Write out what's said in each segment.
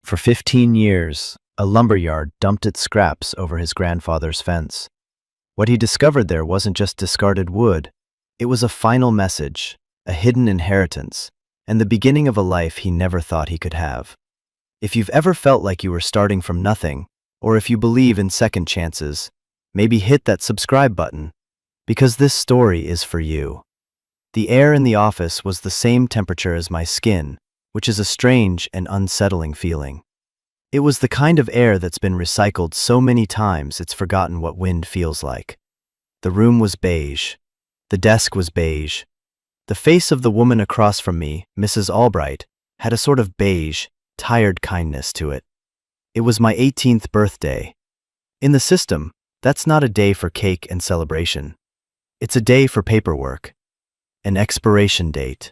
For 15 years, a lumberyard dumped its scraps over his grandfather's fence. What he discovered there wasn't just discarded wood. It was a final message, a hidden inheritance, and the beginning of a life he never thought he could have. If you've ever felt like you were starting from nothing, or if you believe in second chances, maybe hit that subscribe button, because this story is for you. The air in the office was the same temperature as my skin, which is a strange and unsettling feeling. It was the kind of air that's been recycled so many times it's forgotten what wind feels like. The room was beige. The desk was beige. The face of the woman across from me, Mrs. Albright, had a sort of beige, tired kindness to it. It was my 18th birthday. In the system, that's not a day for cake and celebration. It's a day for paperwork. An expiration date.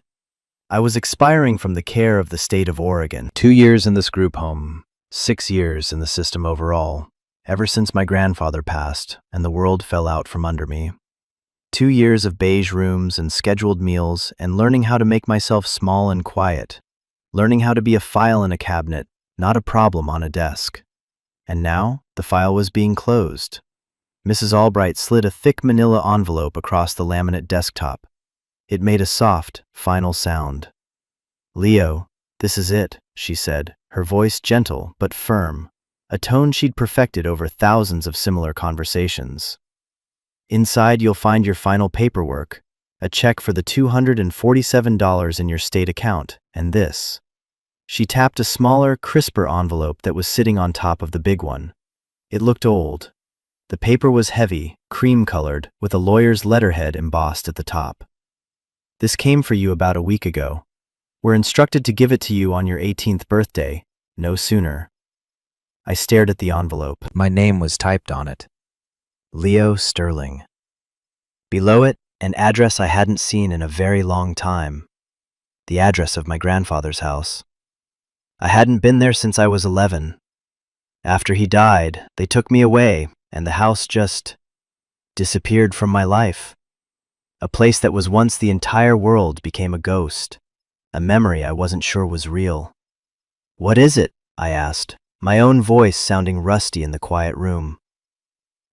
I was expiring from the care of the state of Oregon. 2 years in this group home, 6 years in the system overall, ever since my grandfather passed and the world fell out from under me. 2 years of beige rooms and scheduled meals and learning how to make myself small and quiet. Learning how to be a file in a cabinet, not a problem on a desk. And now, the file was being closed. Mrs. Albright slid a thick manila envelope across the laminate desktop. It made a soft, final sound. "Leo, this is it," she said, her voice gentle but firm, a tone she'd perfected over thousands of similar conversations. "Inside you'll find your final paperwork, a check for the $247 in your state account, and this." She tapped a smaller, crisper envelope that was sitting on top of the big one. It looked old. The paper was heavy, cream-colored, with a lawyer's letterhead embossed at the top. "This came for you about a week ago. We're instructed to give it to you on your 18th birthday, no sooner." I stared at the envelope. My name was typed on it. Leo Sterling. Below it, an address I hadn't seen in a very long time. The address of my grandfather's house. I hadn't been there since I was 11. After he died, they took me away, and the house just disappeared from my life. A place that was once the entire world became a ghost, a memory I wasn't sure was real. "What is it?" I asked, my own voice sounding rusty in the quiet room.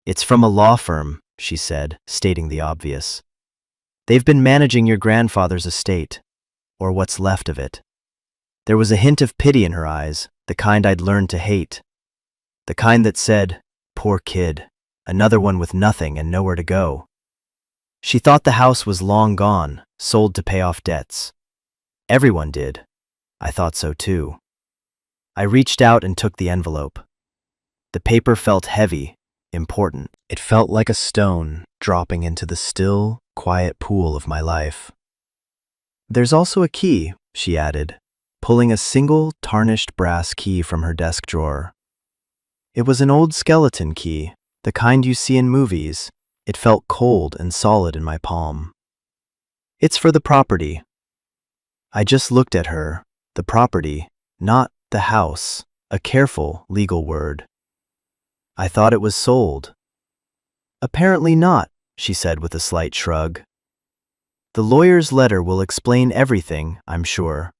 "It's from a law firm," she said, stating the obvious. "They've been managing your grandfather's estate, or what's left of it." There was a hint of pity in her eyes, the kind I'd learned to hate. The kind that said, "Poor kid, another one with nothing and nowhere to go." She thought the house was long gone, sold to pay off debts. Everyone did. I thought so too. I reached out and took the envelope. The paper felt heavy, important. It felt like a stone dropping into the still, quiet pool of my life. "There's also a key," she added, pulling a single, tarnished brass key from her desk drawer. It was an old skeleton key, the kind you see in movies. It felt cold and solid in my palm. "It's for the property." I just looked at her. The property, not the house, a careful legal word. "I thought it was sold." "Apparently not," she said with a slight shrug. "The lawyer's letter will explain everything, I'm sure.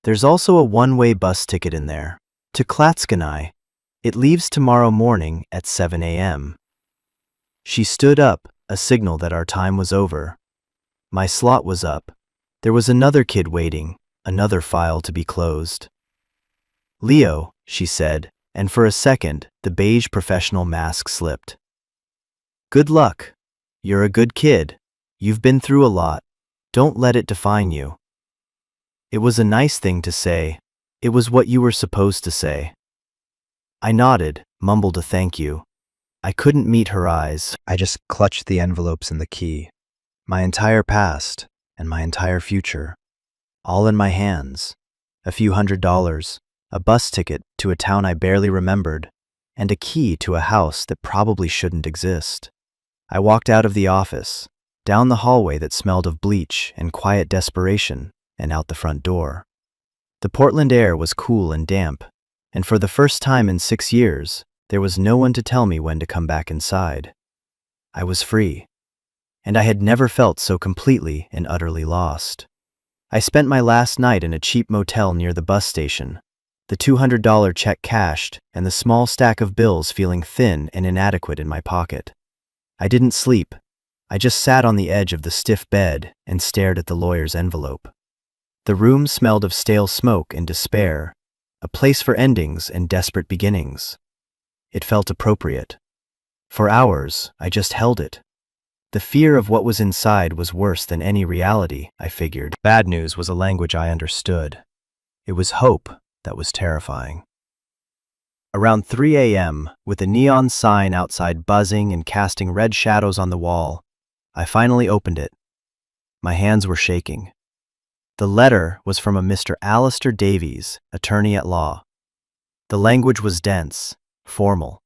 There's also a one-way bus ticket in there. To Klatskanai. It leaves tomorrow morning at 7 a.m. She stood up, a signal that our time was over. My slot was up. There was another kid waiting, another file to be closed. "Leo," she said, and for a second, the beige professional mask slipped. "Good luck. You're a good kid. You've been through a lot. Don't let it define you." It was a nice thing to say. It was what you were supposed to say. I nodded, mumbled a thank you. I couldn't meet her eyes. I just clutched the envelopes and the key. My entire past and my entire future. All in my hands. A few $100s, a bus ticket to a town I barely remembered, and a key to a house that probably shouldn't exist. I walked out of the office, down the hallway that smelled of bleach and quiet desperation, and out the front door. The Portland air was cool and damp, and for the first time in 6 years, there was no one to tell me when to come back inside. I was free, and I had never felt so completely and utterly lost. I spent my last night in a cheap motel near the bus station, the $200 check cashed, and the small stack of bills feeling thin and inadequate in my pocket. I didn't sleep. I just sat on the edge of the stiff bed and stared at the lawyer's envelope. The room smelled of stale smoke and despair, a place for endings and desperate beginnings. It felt appropriate. For hours, I just held it. The fear of what was inside was worse than any reality, I figured. Bad news was a language I understood. It was hope that was terrifying. Around 3 a.m., with a neon sign outside buzzing and casting red shadows on the wall, I finally opened it. My hands were shaking. The letter was from a Mr. Alistair Davies, attorney at law. The language was dense, formal.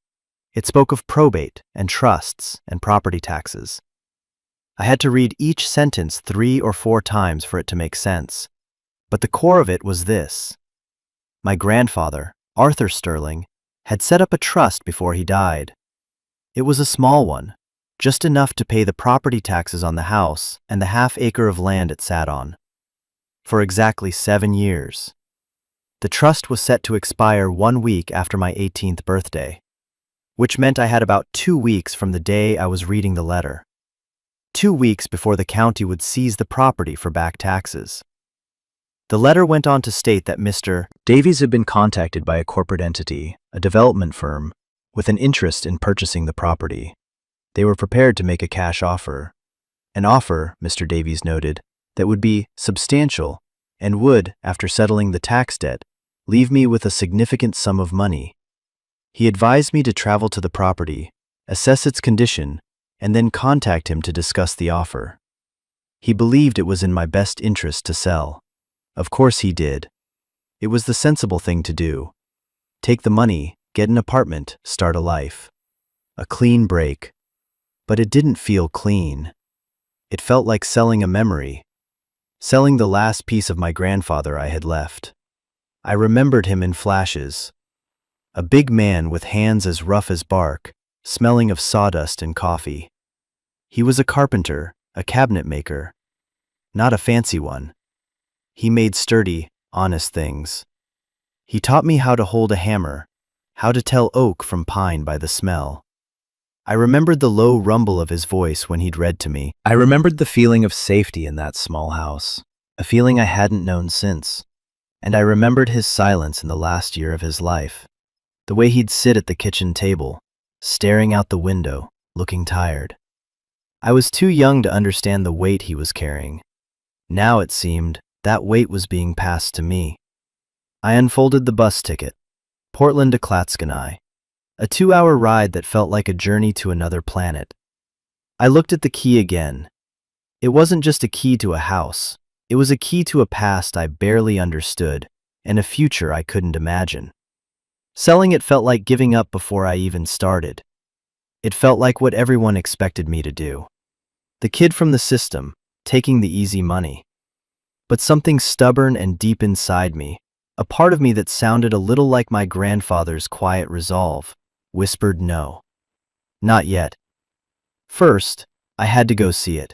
It spoke of probate and trusts and property taxes. I had to read each sentence 3 or 4 times for it to make sense. But the core of it was this. My grandfather, Arthur Sterling, had set up a trust before he died. It was a small one, just enough to pay the property taxes on the house and the half-acre of land it sat on. For exactly 7 years. The trust was set to expire 1 week after my 18th birthday, which meant I had about 2 weeks from the day I was reading the letter. 2 weeks before the county would seize the property for back taxes. The letter went on to state that Mr. Davies had been contacted by a corporate entity, a development firm, with an interest in purchasing the property. They were prepared to make a cash offer. An offer, Mr. Davies noted, that would be substantial and would, after settling the tax debt, leave me with a significant sum of money. He advised me to travel to the property, assess its condition, and then contact him to discuss the offer. He believed it was in my best interest to sell. Of course he did. It was the sensible thing to do. Take the money, get an apartment, start a life. A clean break. But it didn't feel clean. It felt like selling a memory. Selling the last piece of my grandfather I had left. I remembered him in flashes. A big man with hands as rough as bark, smelling of sawdust and coffee. He was a carpenter, a cabinet maker. Not a fancy one. He made sturdy, honest things. He taught me how to hold a hammer, how to tell oak from pine by the smell. I remembered the low rumble of his voice when he'd read to me. I remembered the feeling of safety in that small house, a feeling I hadn't known since. And I remembered his silence in the last year of his life, the way he'd sit at the kitchen table, staring out the window, looking tired. I was too young to understand the weight he was carrying. Now it seemed that weight was being passed to me. I unfolded the bus ticket, Portland to Klatskanai, a 2-hour ride that felt like a journey to another planet. I looked at the key again. It wasn't just a key to a house. It was a key to a past I barely understood and a future I couldn't imagine. Selling it felt like giving up before I even started. It felt like what everyone expected me to do. The kid from the system, taking the easy money. But something stubborn and deep inside me, a part of me that sounded a little like my grandfather's quiet resolve, whispered no. Not yet. First, I had to go see it.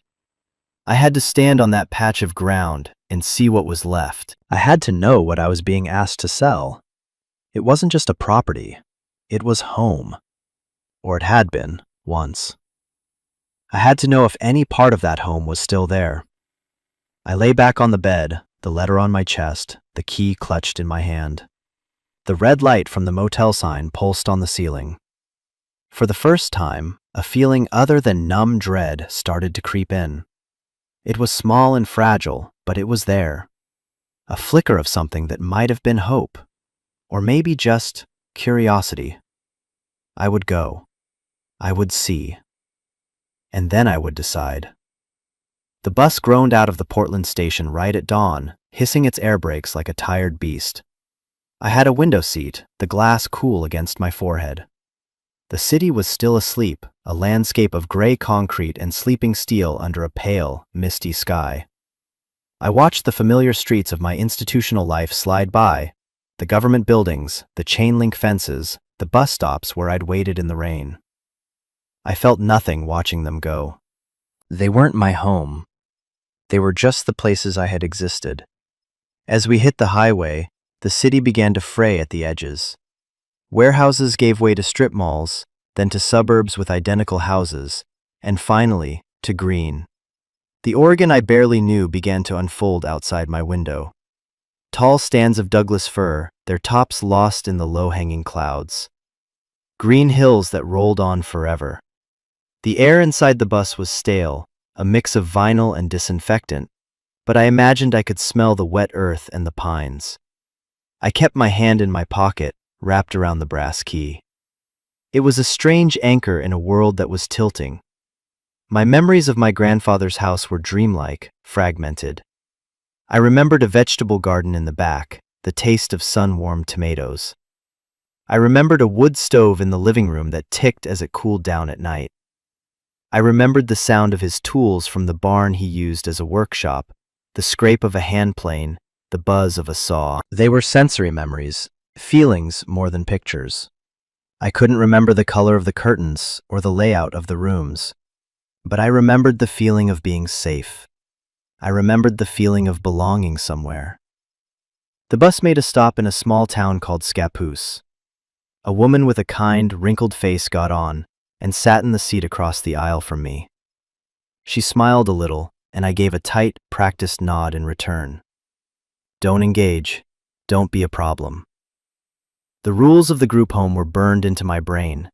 I had to stand on that patch of ground and see what was left. I had to know what I was being asked to sell. It wasn't just a property. It was home. Or it had been, once. I had to know if any part of that home was still there. I lay back on the bed, the letter on my chest, the key clutched in my hand. The red light from the motel sign pulsed on the ceiling. For the first time, a feeling other than numb dread started to creep in. It was small and fragile, but it was there. A flicker of something that might have been hope, or maybe just curiosity. I would go. I would see. And then I would decide. The bus groaned out of the Portland station right at dawn, hissing its air brakes like a tired beast. I had a window seat, the glass cool against my forehead. The city was still asleep, a landscape of gray concrete and sleeping steel under a pale, misty sky. I watched the familiar streets of my institutional life slide by, the government buildings, the chain-link fences, the bus stops where I'd waited in the rain. I felt nothing watching them go. They weren't my home. They were just the places I had existed. As we hit the highway, the city began to fray at the edges. Warehouses gave way to strip malls, then to suburbs with identical houses, and finally, to green. The Oregon I barely knew began to unfold outside my window. Tall stands of Douglas fir, their tops lost in the low-hanging clouds. Green hills that rolled on forever. The air inside the bus was stale, a mix of vinyl and disinfectant, but I imagined I could smell the wet earth and the pines. I kept my hand in my pocket, wrapped around the brass key. It was a strange anchor in a world that was tilting. My memories of my grandfather's house were dreamlike, fragmented. I remembered a vegetable garden in the back, the taste of sun-warmed tomatoes. I remembered a wood stove in the living room that ticked as it cooled down at night. I remembered the sound of his tools from the barn he used as a workshop, the scrape of a hand plane, the buzz of a saw. They were sensory memories, feelings more than pictures. I couldn't remember the color of the curtains or the layout of the rooms, but I remembered the feeling of being safe. I remembered the feeling of belonging somewhere. The bus made a stop in a small town called Scappoose. A woman with a kind, wrinkled face got on and sat in the seat across the aisle from me. She smiled a little, and I gave a tight, practiced nod in return. Don't engage. Don't be a problem. The rules of the group home were burned into my brain,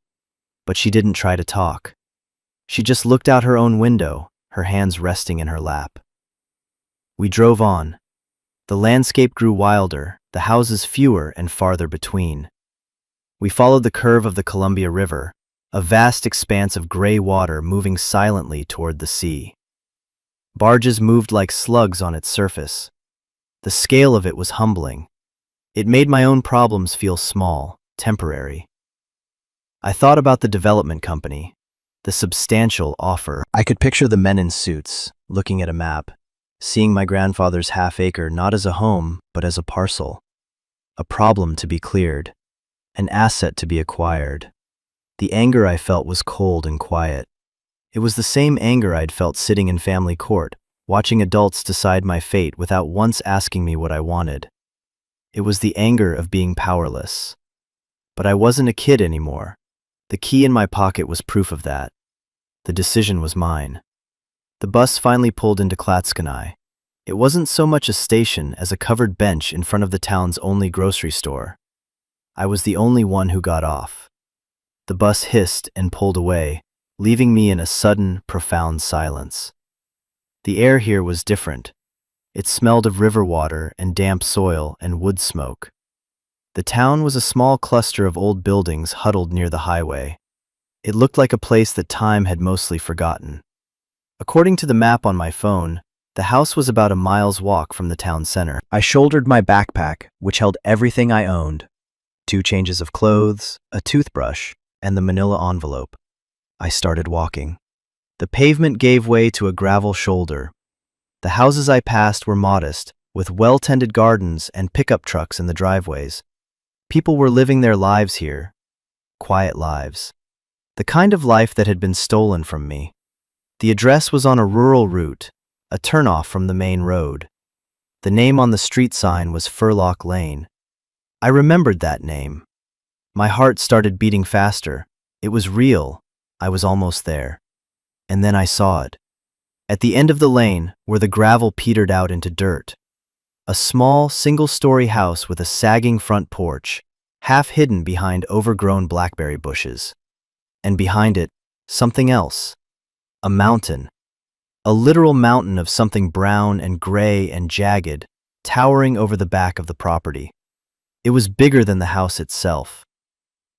but she didn't try to talk. She just looked out her own window, her hands resting in her lap. We drove on. The landscape grew wilder, the houses fewer and farther between. We followed the curve of the Columbia River, a vast expanse of gray water moving silently toward the sea. Barges moved like slugs on its surface. The scale of it was humbling. It made my own problems feel small, temporary. I thought about the development company, the substantial offer. I could picture the men in suits, looking at a map, seeing my grandfather's half-acre not as a home, but as a parcel. A problem to be cleared, an asset to be acquired. The anger I felt was cold and quiet. It was the same anger I'd felt sitting in family court, watching adults decide my fate without once asking me what I wanted. It was the anger of being powerless. But I wasn't a kid anymore. The key in my pocket was proof of that. The decision was mine. The bus finally pulled into Klatskanai. It wasn't so much a station as a covered bench in front of the town's only grocery store. I was the only one who got off. The bus hissed and pulled away, leaving me in a sudden, profound silence. The air here was different. It smelled of river water and damp soil and wood smoke. The town was a small cluster of old buildings huddled near the highway. It looked like a place that time had mostly forgotten. According to the map on my phone, the house was about a mile's walk from the town center. I shouldered my backpack, which held everything I owned. 2 changes of clothes, a toothbrush, and the manila envelope. I started walking. The pavement gave way to a gravel shoulder. The houses I passed were modest, with well-tended gardens and pickup trucks in the driveways. People were living their lives here. Quiet lives. The kind of life that had been stolen from me. The address was on a rural route, a turnoff from the main road. The name on the street sign was Furlock Lane. I remembered that name. My heart started beating faster. It was real. I was almost there. And then I saw it. At the end of the lane, where the gravel petered out into dirt. A small, single-story house with a sagging front porch, half hidden behind overgrown blackberry bushes. And behind it, something else. A mountain. A literal mountain of something brown and gray and jagged, towering over the back of the property. It was bigger than the house itself.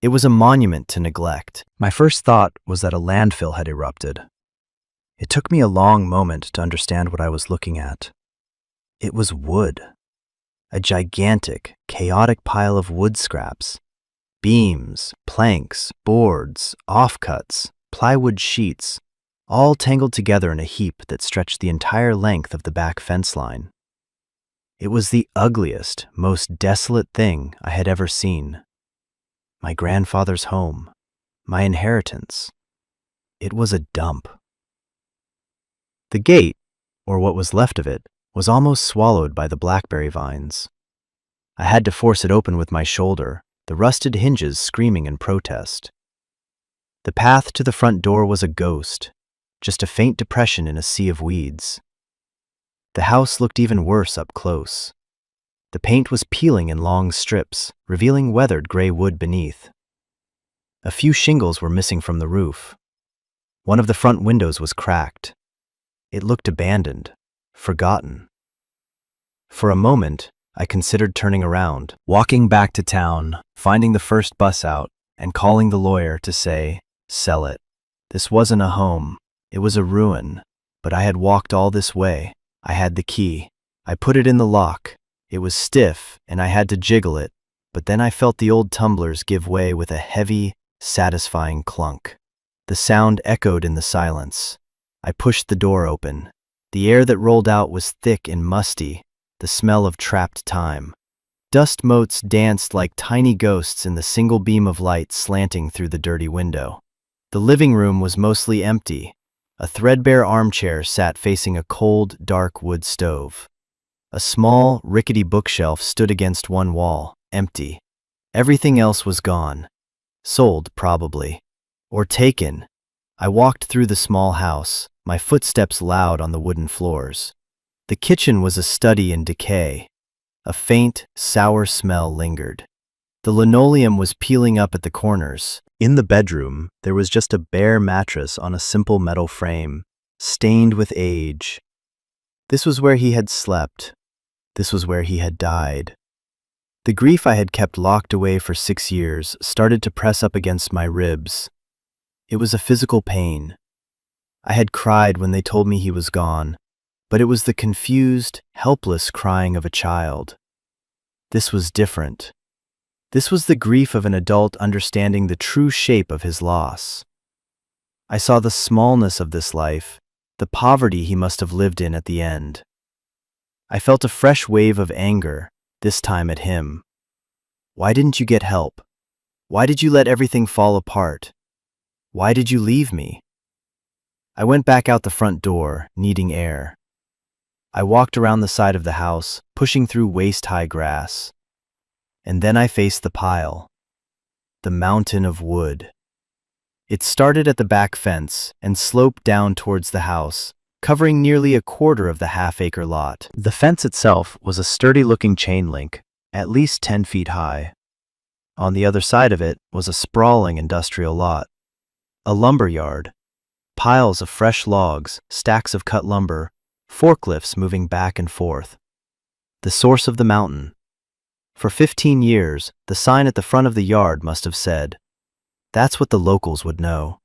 It was a monument to neglect. My first thought was that a landfill had erupted. It took me a long moment to understand what I was looking at. It was wood. A gigantic, chaotic pile of wood scraps. Beams, planks, boards, offcuts, plywood sheets, all tangled together in a heap that stretched the entire length of the back fence line. It was the ugliest, most desolate thing I had ever seen. My grandfather's home, my inheritance. It was a dump. The gate, or what was left of it, was almost swallowed by the blackberry vines. I had to force it open with my shoulder, the rusted hinges screaming in protest. The path to the front door was a ghost, just a faint depression in a sea of weeds. The house looked even worse up close. The paint was peeling in long strips, revealing weathered gray wood beneath. A few shingles were missing from the roof. One of the front windows was cracked. It looked abandoned, forgotten. For a moment, I considered turning around, walking back to town, finding the first bus out, and calling the lawyer to say, "Sell it." This wasn't a home, it was a ruin, but I had walked all this way. I had the key. I put it in the lock. It was stiff, and I had to jiggle it, but then I felt the old tumblers give way with a heavy, satisfying clunk. The sound echoed in the silence. I pushed the door open. The air that rolled out was thick and musty, the smell of trapped time. Dust motes danced like tiny ghosts in the single beam of light slanting through the dirty window. The living room was mostly empty. A threadbare armchair sat facing a cold, dark wood stove. A small, rickety bookshelf stood against one wall, empty. Everything else was gone. Sold, probably. Or taken. I walked through the small house, my footsteps loud on the wooden floors. The kitchen was a study in decay. A faint, sour smell lingered. The linoleum was peeling up at the corners. In the bedroom, there was just a bare mattress on a simple metal frame, stained with age. This was where he had slept. This was where he had died. The grief I had kept locked away for 6 years started to press up against my ribs. It was a physical pain. I had cried when they told me he was gone, but it was the confused, helpless crying of a child. This was different. This was the grief of an adult understanding the true shape of his loss. I saw the smallness of this life, the poverty he must have lived in at the end. I felt a fresh wave of anger, this time at him. Why didn't you get help? Why did you let everything fall apart? Why did you leave me? I went back out the front door, needing air. I walked around the side of the house, pushing through waist-high grass. And then I faced the pile. The mountain of wood. It started at the back fence and sloped down towards the house, covering nearly a quarter of the half-acre lot. The fence itself was a sturdy-looking chain link, at least 10 feet high. On the other side of it was a sprawling industrial lot. A lumber yard. Piles of fresh logs, stacks of cut lumber, forklifts moving back and forth. The source of the mountain. For 15 years, the sign at the front of the yard must have said, "That's what the locals would know."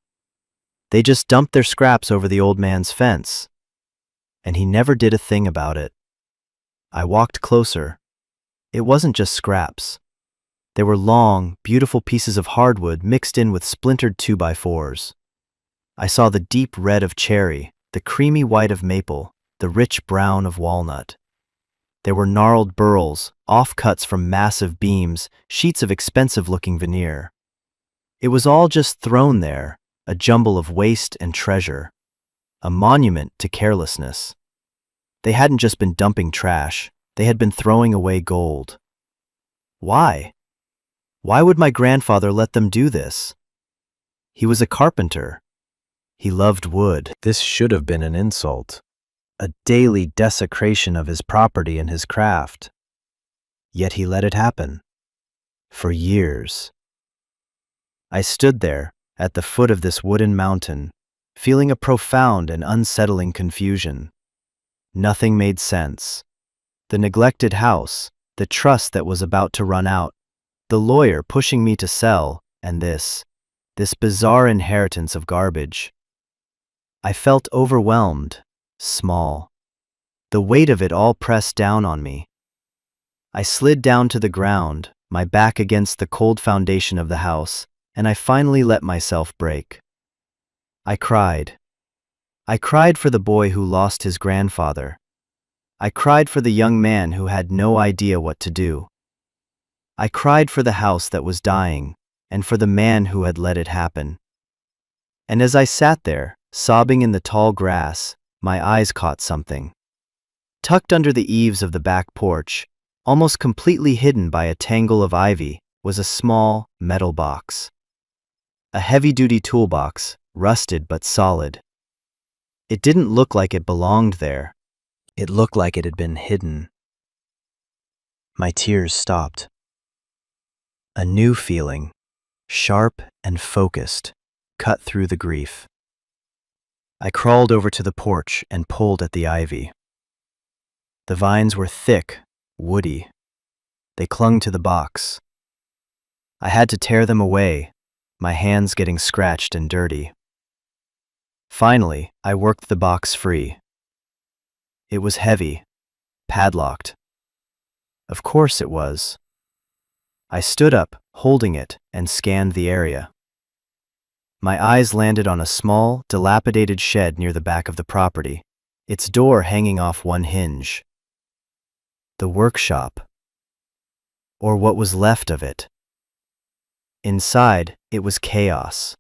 They just dumped their scraps over the old man's fence. And he never did a thing about it. I walked closer. It wasn't just scraps. There were long, beautiful pieces of hardwood mixed in with splintered 2x4s. I saw the deep red of cherry, the creamy white of maple, the rich brown of walnut. There were gnarled burls, offcuts from massive beams, sheets of expensive-looking veneer. It was all just thrown there, a jumble of waste and treasure, a monument to carelessness. They hadn't just been dumping trash, they had been throwing away gold. Why? Why would my grandfather let them do this? He was a carpenter. He loved wood. This should have been an insult, a daily desecration of his property and his craft. Yet he let it happen. For years. I stood there, at the foot of this wooden mountain, feeling a profound and unsettling confusion. Nothing made sense. The neglected house, the trust that was about to run out, the lawyer pushing me to sell, and this bizarre inheritance of garbage. I felt overwhelmed, small. The weight of it all pressed down on me. I slid down to the ground, my back against the cold foundation of the house, and I finally let myself break. I cried. I cried for the boy who lost his grandfather. I cried for the young man who had no idea what to do. I cried for the house that was dying, and for the man who had let it happen. And as I sat there, sobbing in the tall grass, my eyes caught something. Tucked under the eaves of the back porch, Almost completely hidden by a tangle of ivy was a small, metal box. A heavy-duty toolbox, rusted but solid. It didn't look like it belonged there. It looked like it had been hidden. My tears stopped. A new feeling, sharp and focused, cut through the grief. I crawled over to the porch and pulled at the ivy. The vines were thick, woody. They clung to the box. I had to tear them away, my hands getting scratched and dirty. Finally, I worked the box free. It was heavy, padlocked. Of course it was. I stood up, holding it, and scanned the area. My eyes landed on a small, dilapidated shed near the back of the property, its door hanging off one hinge. The workshop. Or what was left of it. Inside, it was chaos.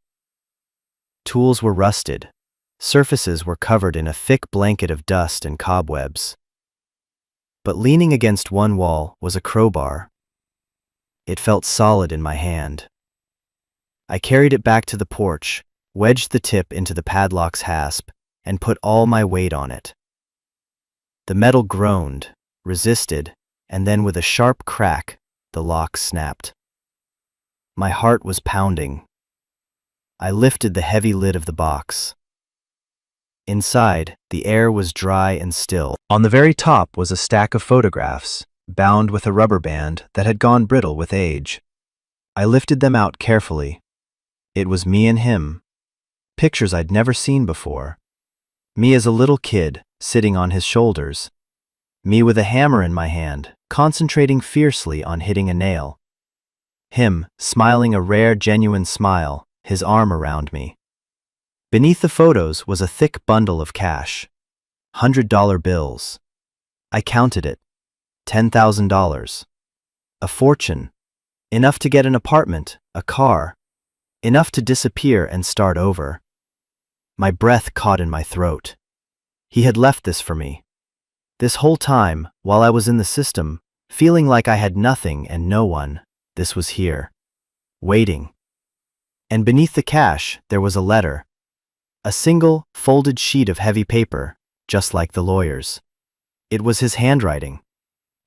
Tools were rusted. Surfaces were covered in a thick blanket of dust and cobwebs. But leaning against one wall was a crowbar. It felt solid in my hand. I carried it back to the porch, wedged the tip into the padlock's hasp, and put all my weight on it. The metal groaned, resisted, and then with a sharp crack, the lock snapped. My heart was pounding. I lifted the heavy lid of the box. Inside, the air was dry and still. On the very top was a stack of photographs, bound with a rubber band that had gone brittle with age. I lifted them out carefully. It was me and him. Pictures I'd never seen before. Me as a little kid, sitting on his shoulders. Me with a hammer in my hand, concentrating fiercely on hitting a nail. Him, smiling a rare, genuine smile, his arm around me. Beneath the photos was a thick bundle of cash. $100 bills. I counted it. $10,000. A fortune. Enough to get an apartment, a car. Enough to disappear and start over. My breath caught in my throat. He had left this for me. This whole time, while I was in the system, feeling like I had nothing and no one, this was here. Waiting. And beneath the cash, there was a letter. A single, folded sheet of heavy paper, just like the lawyer's. It was his handwriting.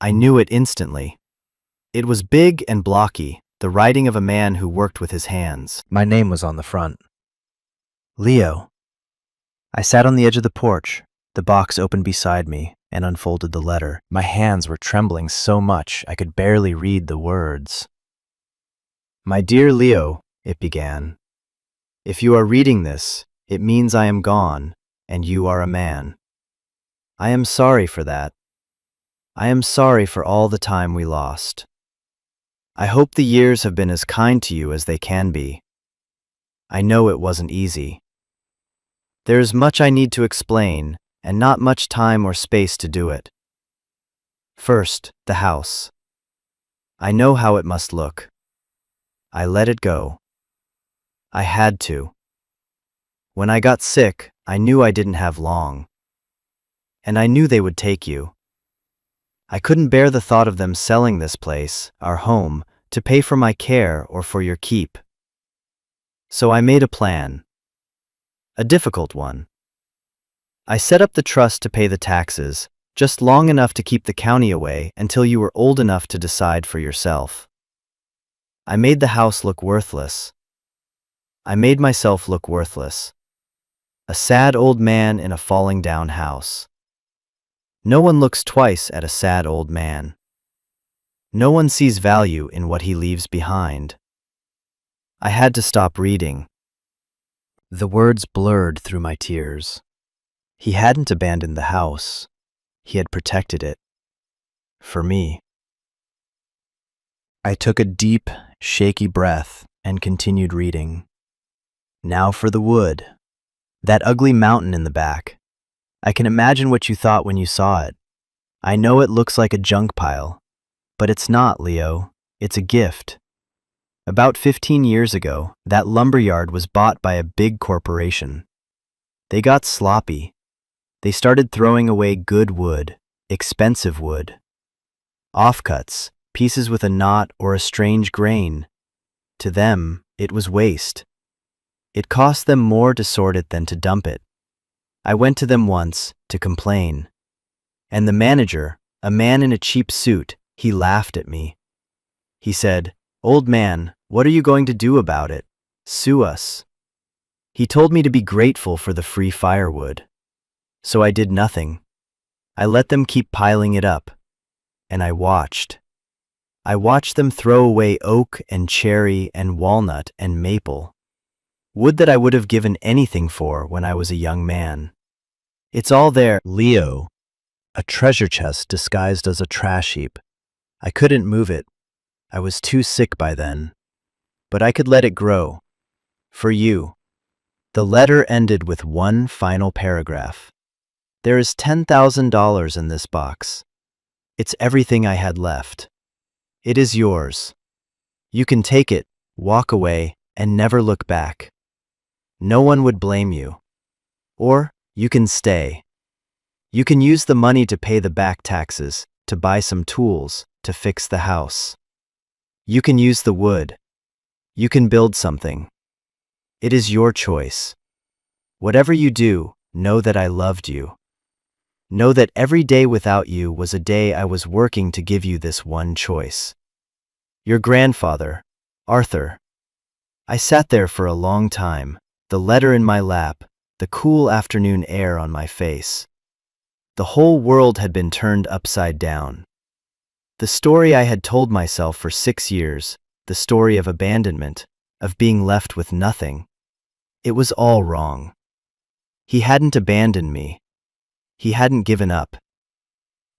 I knew it instantly. It was big and blocky, the writing of a man who worked with his hands. My name was on the front. Leo. I sat on the edge of the porch, the box open beside me, and unfolded the letter. My hands were trembling so much I could barely read the words. My dear Leo, it began. If you are reading this, it means I am gone, and you are a man. I am sorry for that. I am sorry for all the time we lost. I hope the years have been as kind to you as they can be. I know it wasn't easy. There is much I need to explain, and not much time or space to do it. First, the house. I know how it must look. I let it go. I had to. When I got sick, I knew I didn't have long. And I knew they would take you. I couldn't bear the thought of them selling this place, our home, to pay for my care or for your keep. So I made a plan. A difficult one. I set up the trust to pay the taxes, just long enough to keep the county away until you were old enough to decide for yourself. I made the house look worthless. I made myself look worthless. A sad old man in a falling down house. No one looks twice at a sad old man. No one sees value in what he leaves behind. I had to stop reading. The words blurred through my tears. He hadn't abandoned the house. He had protected it. For me. I took a deep, shaky breath and continued reading. Now for the wood. That ugly mountain in the back. I can imagine what you thought when you saw it. I know it looks like a junk pile, but it's not, Leo. It's a gift. About 15 years ago, that lumberyard was bought by a big corporation. They got sloppy. They started throwing away good wood, expensive wood. offcuts, pieces with a knot or a strange grain. To them, it was waste. It cost them more to sort it than to dump it. I went to them once to complain. And the manager, a man in a cheap suit, he laughed at me. He said, "Old man, what are you going to do about it? Sue us." He told me to be grateful for the free firewood. So I did nothing. I let them keep piling it up. And I watched. I watched them throw away oak and cherry and walnut and maple. Wood that I would have given anything for when I was a young man. It's all there, Leo. A treasure chest disguised as a trash heap. I couldn't move it. I was too sick by then. But I could let it grow. For you. The letter ended with one final paragraph. There is $10,000 in this box. It's everything I had left. It is yours. You can take it, walk away, and never look back. No one would blame you. Or you can stay. You can use the money to pay the back taxes, to buy some tools, to fix the house. You can use the wood. You can build something. It is your choice. Whatever you do, know that I loved you. Know that every day without you was a day I was working to give you this one choice. Your grandfather, Arthur. I sat there for a long time, the letter in my lap, the cool afternoon air on my face. The whole world had been turned upside down. The story I had told myself for 6 years, the story of abandonment, of being left with nothing. It was all wrong. He hadn't abandoned me. He hadn't given up.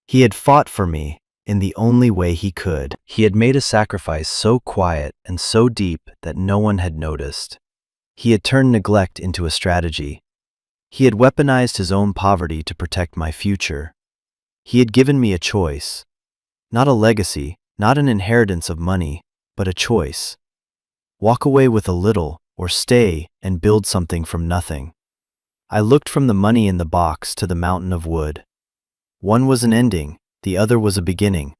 He had fought for me in the only way he could. He had made a sacrifice so quiet and so deep that no one had noticed. He had turned neglect into a strategy. He had weaponized his own poverty to protect my future. He had given me a choice. Not a legacy, not an inheritance of money, but a choice. Walk away with a little, or stay and build something from nothing. I looked from the money in the box to the mountain of wood. One was an ending, the other was a beginning.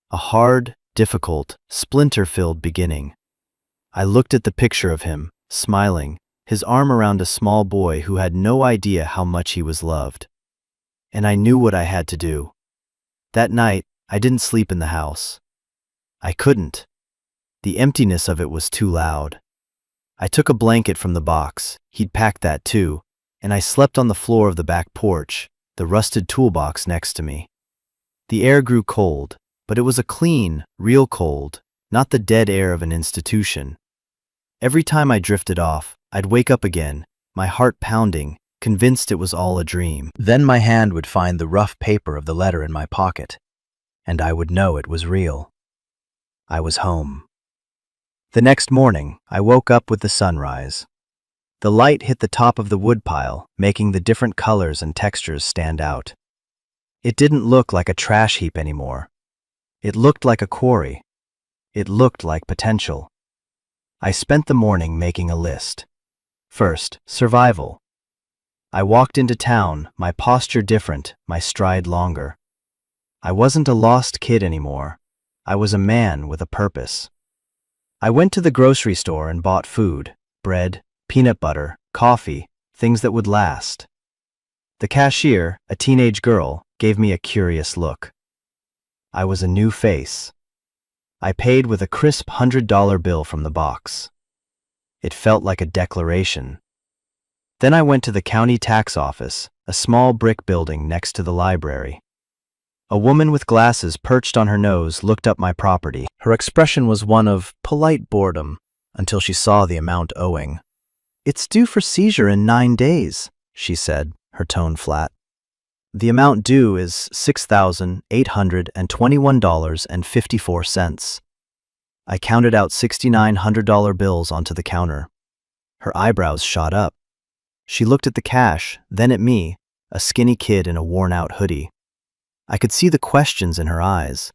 A hard, difficult, splinter-filled beginning. I looked at the picture of him, smiling, his arm around a small boy who had no idea how much he was loved. And I knew what I had to do. That night, I didn't sleep in the house. I couldn't. The emptiness of it was too loud. I took a blanket from the box, he'd packed that too, and I slept on the floor of the back porch, the rusted toolbox next to me. The air grew cold, but it was a clean, real cold, not the dead air of an institution. Every time I drifted off, I'd wake up again, my heart pounding, convinced it was all a dream. Then my hand would find the rough paper of the letter in my pocket, and I would know it was real. I was home. The next morning, I woke up with the sunrise. The light hit the top of the woodpile, making the different colors and textures stand out. It didn't look like a trash heap anymore. It looked like a quarry. It looked like potential. I spent the morning making a list. First, survival. I walked into town, my posture different, my stride longer. I wasn't a lost kid anymore. I was a man with a purpose. I went to the grocery store and bought food, bread, peanut butter, coffee, things that would last. The cashier, a teenage girl, gave me a curious look. I was a new face. I paid with a crisp $100 bill from the box. It felt like a declaration. Then I went to the county tax office, a small brick building next to the library. A woman with glasses perched on her nose looked up my property. Her expression was one of polite boredom until she saw the amount owing. "It's due for seizure in 9 days," she said, her tone flat. "The amount due is $6,821.54. I counted out $6,900 bills onto the counter. Her eyebrows shot up. She looked at the cash, then at me, a skinny kid in a worn-out hoodie. I could see the questions in her eyes.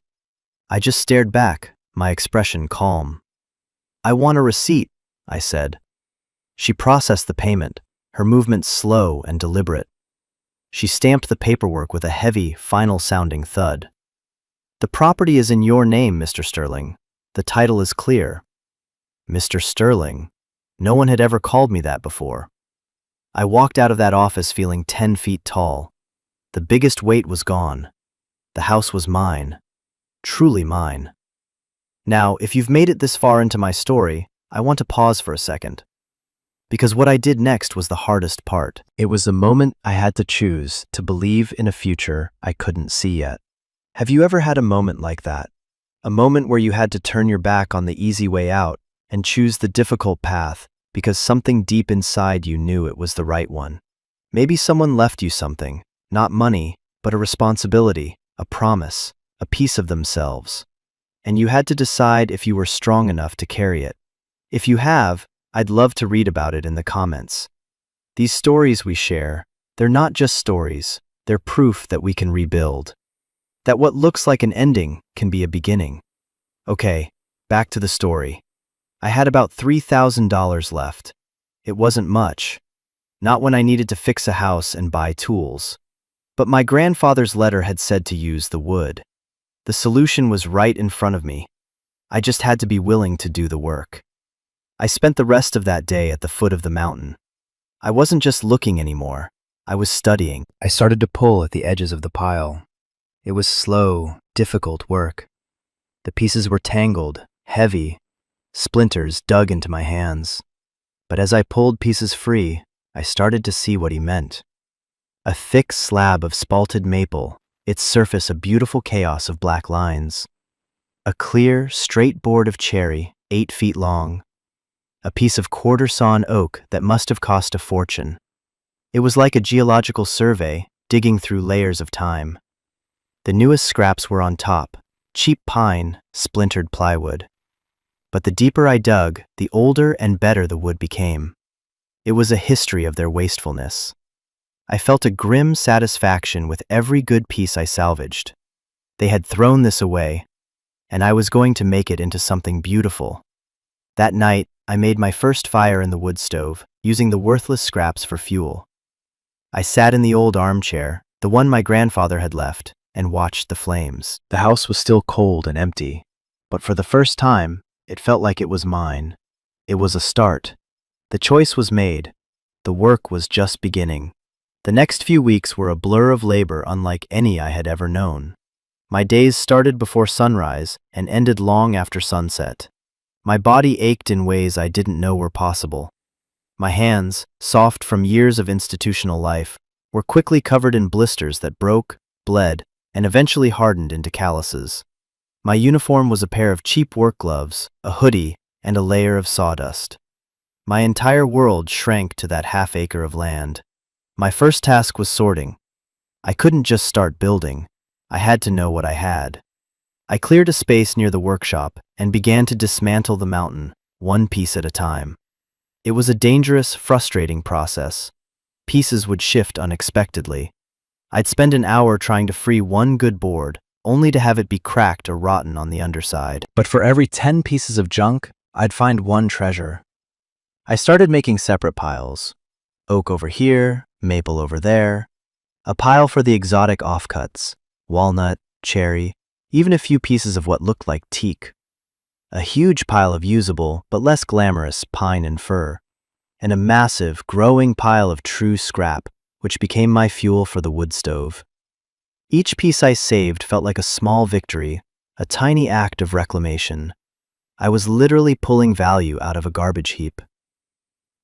I just stared back, my expression calm. "I want a receipt," I said. She processed the payment, her movements slow and deliberate. She stamped the paperwork with a heavy, final-sounding thud. "The property is in your name, Mr. Sterling. The title is clear." Mr. Sterling. No one had ever called me that before. I walked out of that office feeling 10 feet tall. The biggest weight was gone. The house was mine. Truly mine. Now, if you've made it this far into my story, I want to pause for a second. Because what I did next was the hardest part. It was the moment I had to choose to believe in a future I couldn't see yet. Have you ever had a moment like that? A moment where you had to turn your back on the easy way out and choose the difficult path because something deep inside you knew it was the right one. Maybe someone left you something, not money, but a responsibility, a promise, a piece of themselves. And you had to decide if you were strong enough to carry it. If you have, I'd love to read about it in the comments. These stories we share, they're not just stories, they're proof that we can rebuild. That what looks like an ending can be a beginning. Okay, back to the story. I had about $3,000 left. It wasn't much. Not when I needed to fix a house and buy tools. But my grandfather's letter had said to use the wood. The solution was right in front of me. I just had to be willing to do the work. I spent the rest of that day at the foot of the mountain. I wasn't just looking anymore. I was studying. I started to pull at the edges of the pile. It was slow, difficult work. The pieces were tangled, heavy. Splinters dug into my hands. But as I pulled pieces free, I started to see what he meant. A thick slab of spalted maple, its surface a beautiful chaos of black lines. A clear, straight board of cherry, 8 feet long. A piece of quarter-sawn oak that must have cost a fortune. It was like a geological survey, digging through layers of time. The newest scraps were on top, cheap pine, splintered plywood. But the deeper I dug, the older and better the wood became. It was a history of their wastefulness. I felt a grim satisfaction with every good piece I salvaged. They had thrown this away, and I was going to make it into something beautiful. That night, I made my first fire in the wood stove, using the worthless scraps for fuel. I sat in the old armchair, the one my grandfather had left, and watched the flames. The house was still cold and empty, but for the first time, it felt like it was mine. It was a start. The choice was made. The work was just beginning. The next few weeks were a blur of labor unlike any I had ever known. My days started before sunrise and ended long after sunset. My body ached in ways I didn't know were possible. My hands, soft from years of institutional life, were quickly covered in blisters that broke, bled, and eventually hardened into calluses. My uniform was a pair of cheap work gloves, a hoodie, and a layer of sawdust. My entire world shrank to that half-acre of land. My first task was sorting. I couldn't just start building. I had to know what I had. I cleared a space near the workshop and began to dismantle the mountain, one piece at a time. It was a dangerous, frustrating process. Pieces would shift unexpectedly. I'd spend an hour trying to free one good board, only to have it be cracked or rotten on the underside. But for every 10 pieces of junk, I'd find one treasure. I started making separate piles. Oak over here, maple over there. A pile for the exotic offcuts, walnut, cherry, even a few pieces of what looked like teak. A huge pile of usable, but less glamorous, pine and fir. And a massive, growing pile of true scrap, which became my fuel for the wood stove. Each piece I saved felt like a small victory, a tiny act of reclamation. I was literally pulling value out of a garbage heap.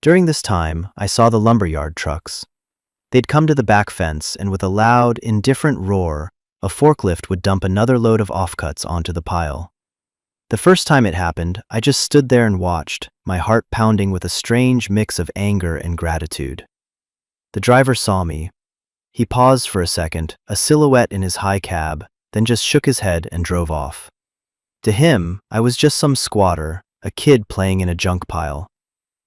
During this time, I saw the lumberyard trucks. They'd come to the back fence, and with a loud, indifferent roar, a forklift would dump another load of offcuts onto the pile. The first time it happened, I just stood there and watched, my heart pounding with a strange mix of anger and gratitude. The driver saw me. He paused for a second, a silhouette in his high cab, then just shook his head and drove off. To him, I was just some squatter, a kid playing in a junk pile.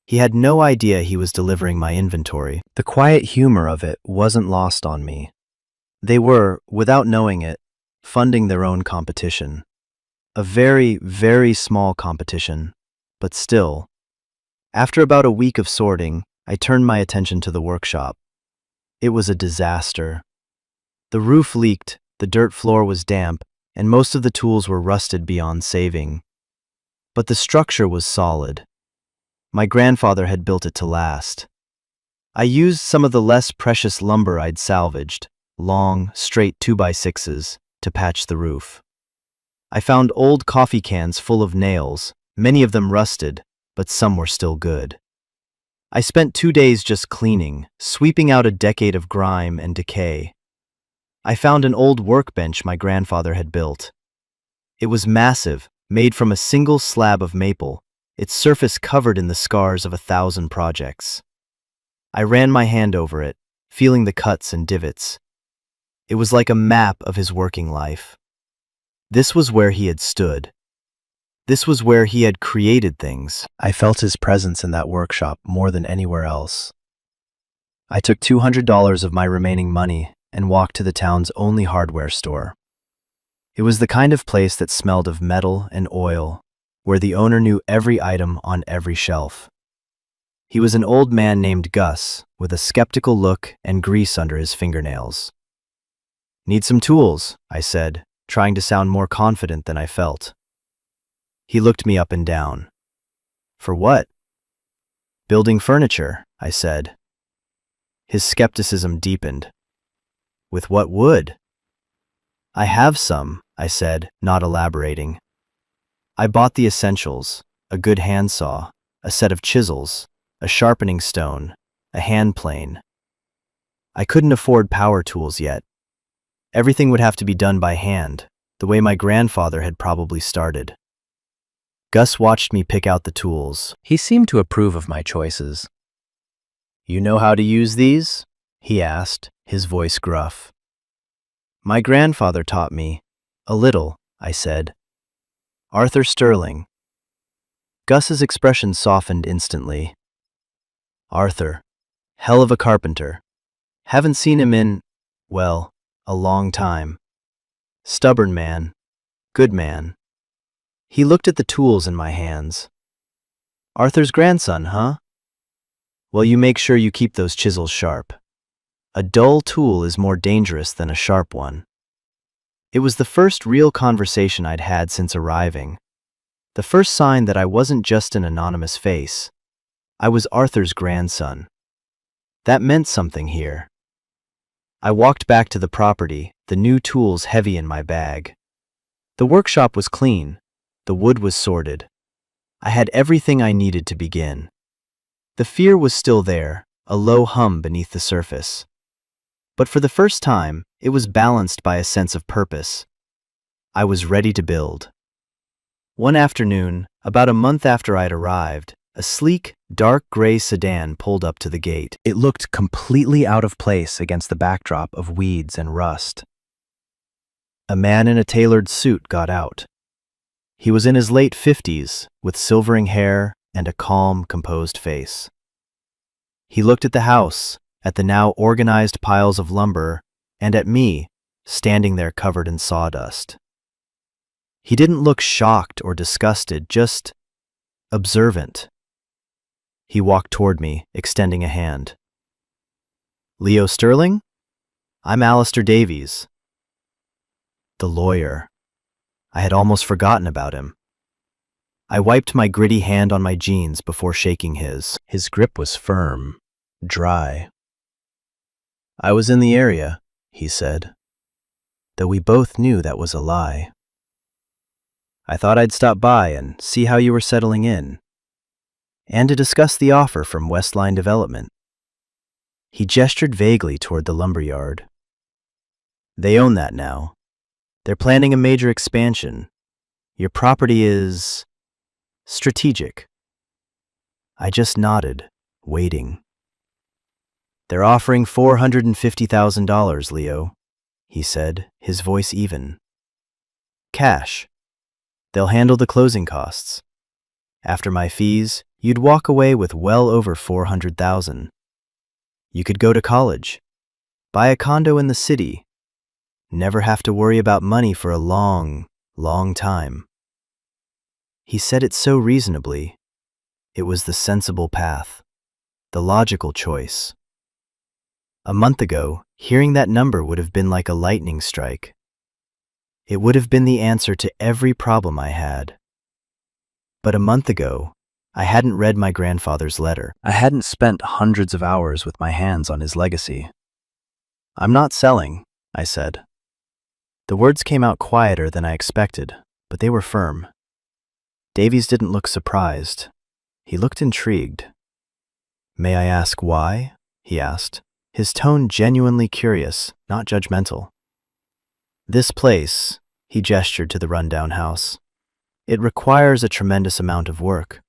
He had no idea he was delivering my inventory. The quiet humor of it wasn't lost on me. They were, without knowing it, funding their own competition. A very, very small competition, but still. After about a week of sorting, I turned my attention to the workshop. It was a disaster. The roof leaked, the dirt floor was damp, and most of the tools were rusted beyond saving. But the structure was solid. My grandfather had built it to last. I used some of the less precious lumber I'd salvaged, long, straight 2x6s, to patch the roof. I found old coffee cans full of nails, many of them rusted, but some were still good. I spent 2 days just cleaning, sweeping out a decade of grime and decay. I found an old workbench my grandfather had built. It was massive, made from a single slab of maple, its surface covered in the scars of 1,000 projects. I ran my hand over it, feeling the cuts and divots. It was like a map of his working life. This was where he had stood. This was where he had created things. I felt his presence in that workshop more than anywhere else. I took $200 of my remaining money and walked to the town's only hardware store. It was the kind of place that smelled of metal and oil, where the owner knew every item on every shelf. He was an old man named Gus, with a skeptical look and grease under his fingernails. "Need some tools," I said, trying to sound more confident than I felt. He looked me up and down. "For what?" "Building furniture," I said. His skepticism deepened. "With what wood?" "I have some," I said, not elaborating. I bought the essentials: a good handsaw, a set of chisels, a sharpening stone, a hand plane. I couldn't afford power tools yet. Everything would have to be done by hand, the way my grandfather had probably started. Gus watched me pick out the tools. He seemed to approve of my choices. "You know how to use these?" he asked, his voice gruff. "My grandfather taught me. A little," I said. "Arthur Sterling." Gus's expression softened instantly. "Arthur. Hell of a carpenter. Haven't seen him in, well, a long time. Stubborn man. Good man." He looked at the tools in my hands. "Arthur's grandson, huh? Well, you make sure you keep those chisels sharp. A dull tool is more dangerous than a sharp one." It was the first real conversation I'd had since arriving. The first sign that I wasn't just an anonymous face. I was Arthur's grandson. That meant something here. I walked back to the property, the new tools heavy in my bag. The workshop was clean. The wood was sorted. I had everything I needed to begin. The fear was still there, a low hum beneath the surface. But for the first time, it was balanced by a sense of purpose. I was ready to build. One afternoon, about a month after I'd arrived, a sleek, dark gray sedan pulled up to the gate. It looked completely out of place against the backdrop of weeds and rust. A man in a tailored suit got out. He was in his late 50s, with silvering hair and a calm, composed face. He looked at the house, at the now organized piles of lumber, and at me, standing there covered in sawdust. He didn't look shocked or disgusted, just observant. He walked toward me, extending a hand. "Leo Sterling? I'm Alistair Davies." The lawyer. I had almost forgotten about him. I wiped my gritty hand on my jeans before shaking his. His grip was firm, dry. "I was in the area," he said, though we both knew that was a lie. "I thought I'd stop by and see how you were settling in, and to discuss the offer from Westline Development." He gestured vaguely toward the lumberyard. "They own that now. They're planning a major expansion. Your property is strategic." I just nodded, waiting. "They're offering $450,000, Leo," he said, his voice even. "Cash. They'll handle the closing costs. After my fees, you'd walk away with well over $400,000. You could go to college, buy a condo in the city, never have to worry about money for a long, long time." He said it so reasonably. It was the sensible path, the logical choice. A month ago, hearing that number would have been like a lightning strike. It would have been the answer to every problem I had. But a month ago, I hadn't read my grandfather's letter. I hadn't spent hundreds of hours with my hands on his legacy. "I'm not selling," I said. The words came out quieter than I expected, but they were firm. Davies didn't look surprised. He looked intrigued. "May I ask why?" he asked, his tone genuinely curious, not judgmental. "This place," he gestured to the rundown house, "it requires a tremendous amount of work.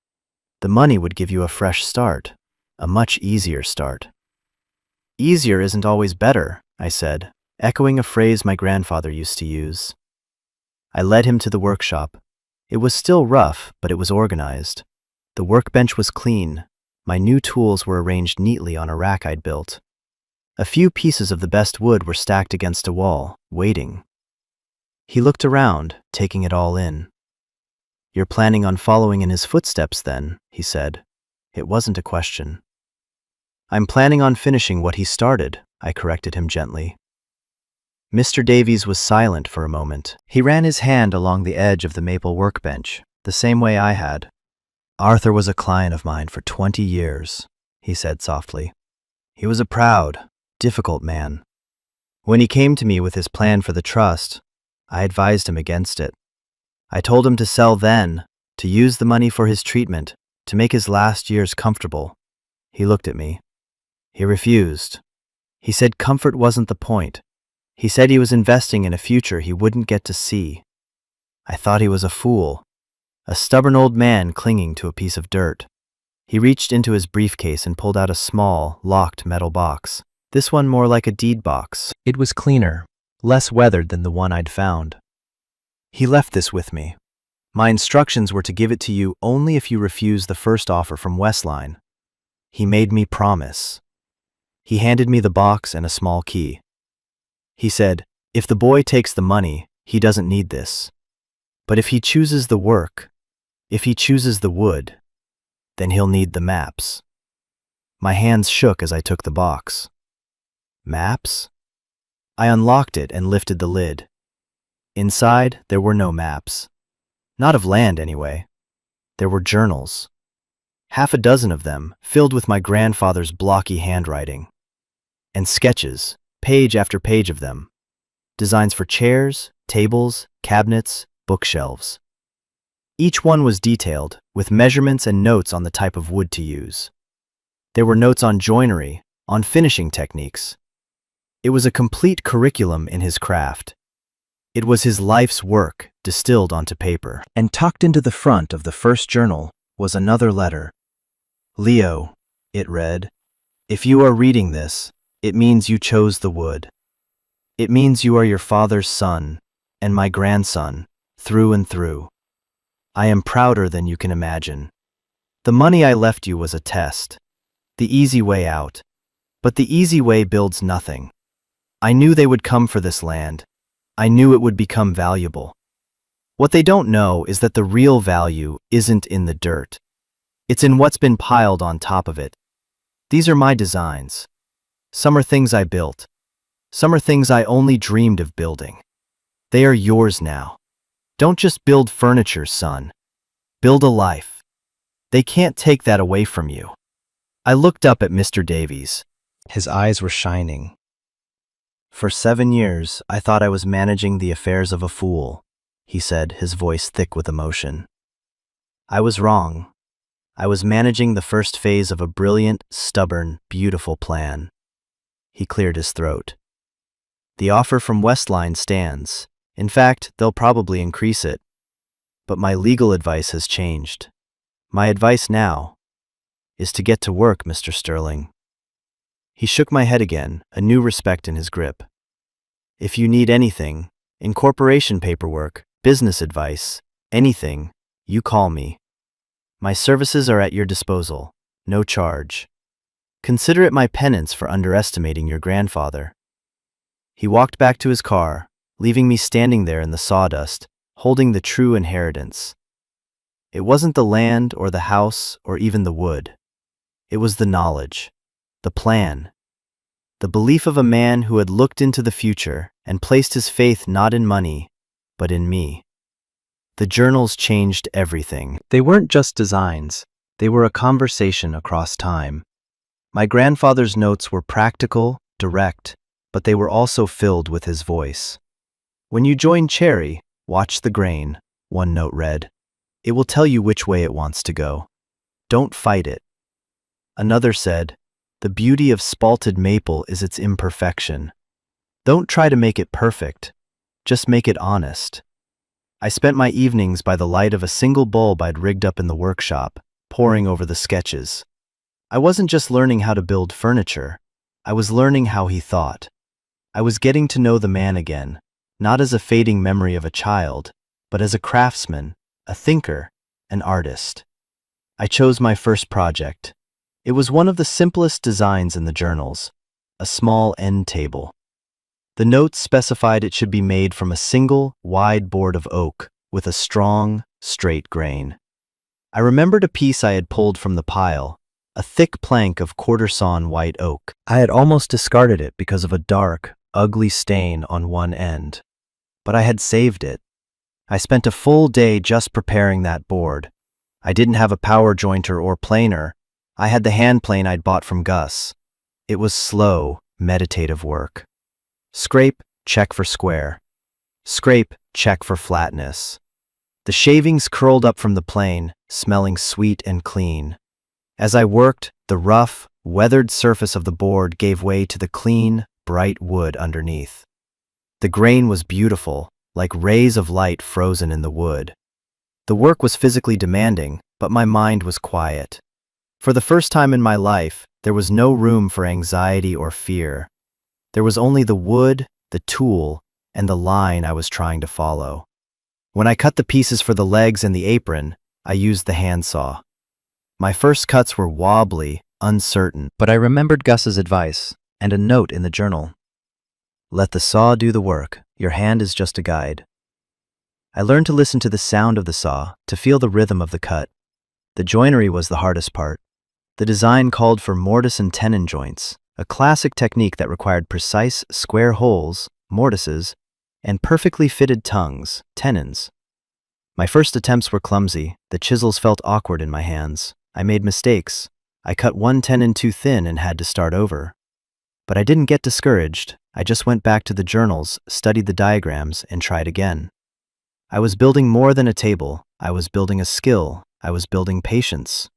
The money would give you a fresh start, a much easier start." "Easier isn't always better," I said, echoing a phrase my grandfather used to use. I led him to the workshop. It was still rough, but it was organized. The workbench was clean. My new tools were arranged neatly on a rack I'd built. A few pieces of the best wood were stacked against a wall, waiting. He looked around, taking it all in. "You're planning on following in his footsteps then," he said. It wasn't a question. "I'm planning on finishing what he started," I corrected him gently. Mr. Davies was silent for a moment. He ran his hand along the edge of the maple workbench, the same way I had. "Arthur was a client of mine for 20 years, he said softly. "He was a proud, difficult man. When he came to me with his plan for the trust, I advised him against it. I told him to sell then, to use the money for his treatment, to make his last years comfortable. He looked at me. He refused. He said comfort wasn't the point. He said he was investing in a future he wouldn't get to see. I thought he was a fool, a stubborn old man clinging to a piece of dirt. He reached into his briefcase and pulled out a small, locked metal box. This one more like a deed box. It was cleaner, less weathered than the one I'd found. He left this with me. My instructions were to give it to you only if you refuse the first offer from Westline. He made me promise. He handed me the box and a small key. He said, if the boy takes the money, he doesn't need this. But if he chooses the work, if he chooses the wood, then he'll need the maps. My hands shook as I took the box. Maps? I unlocked it and lifted the lid. Inside, there were no maps. Not of land, anyway. There were journals. 6 of them, filled with my grandfather's blocky handwriting. And sketches, page after page of them. Designs for chairs, tables, cabinets, bookshelves. Each one was detailed, with measurements and notes on the type of wood to use. There were notes on joinery, on finishing techniques. It was a complete curriculum in his craft. It was his life's work distilled onto paper. And tucked into the front of the first journal was another letter. Leo, it read, if you are reading this, it means you chose the wood. It means you are your father's son, and my grandson, through and through. I am prouder than you can imagine. The money I left you was a test, the easy way out. But the easy way builds nothing. I knew they would come for this land. I knew it would become valuable. What they don't know is that the real value isn't in the dirt. It's in what's been piled on top of it. These are my designs. Some are things I built. Some are things I only dreamed of building. They are yours now. Don't just build furniture, son. Build a life. They can't take that away from you. I looked up at Mr. Davies. His eyes were shining. For 7 years, I thought I was managing the affairs of a fool, he said, his voice thick with emotion. I was wrong. I was managing the first phase of a brilliant, stubborn, beautiful plan. He cleared his throat. The offer from Westline stands. In fact, they'll probably increase it. But my legal advice has changed. My advice now is to get to work, Mr. Sterling. He shook my head again, a new respect in his grip. If you need anything, incorporation paperwork, business advice, anything, you call me. My services are at your disposal, no charge. Consider it my penance for underestimating your grandfather. He walked back to his car, leaving me standing there in the sawdust, holding the true inheritance. It wasn't the land or the house or even the wood. It was the knowledge, the plan, the belief of a man who had looked into the future and placed his faith not in money, but in me. The journals changed everything. They weren't just designs, they were a conversation across time. My grandfather's notes were practical, direct, but they were also filled with his voice. "When you join Cherry, watch the grain," one note read. "It will tell you which way it wants to go. Don't fight it." Another said, "The beauty of spalted maple is its imperfection. Don't try to make it perfect, just make it honest." I spent my evenings by the light of a single bulb I'd rigged up in the workshop, poring over the sketches. I wasn't just learning how to build furniture, I was learning how he thought. I was getting to know the man again, not as a fading memory of a child, but as a craftsman, a thinker, an artist. I chose my first project. It was one of the simplest designs in the journals, a small end table. The notes specified it should be made from a single, wide board of oak with a strong, straight grain. I remembered a piece I had pulled from the pile, a thick plank of quarter-sawn white oak. I had almost discarded it because of a dark, ugly stain on one end. But I had saved it. I spent a full day just preparing that board. I didn't have a power jointer or planer. I had the hand plane I'd bought from Gus. It was slow, meditative work. Scrape, check for square. Scrape, check for flatness. The shavings curled up from the plane, smelling sweet and clean. As I worked, the rough, weathered surface of the board gave way to the clean, bright wood underneath. The grain was beautiful, like rays of light frozen in the wood. The work was physically demanding, but my mind was quiet. For the first time in my life, there was no room for anxiety or fear. There was only the wood, the tool, and the line I was trying to follow. When I cut the pieces for the legs and the apron, I used the handsaw. My first cuts were wobbly, uncertain, but I remembered Gus's advice and a note in the journal. "Let the saw do the work, your hand is just a guide." I learned to listen to the sound of the saw, to feel the rhythm of the cut. The joinery was the hardest part. The design called for mortise and tenon joints, a classic technique that required precise, square holes, mortises, and perfectly fitted tongues, tenons. My first attempts were clumsy. The chisels felt awkward in my hands. I made mistakes. I cut one tenon too thin and had to start over. But I didn't get discouraged. I just went back to the journals, studied the diagrams, and tried again. I was building more than a table. I was building a skill. I was building patience.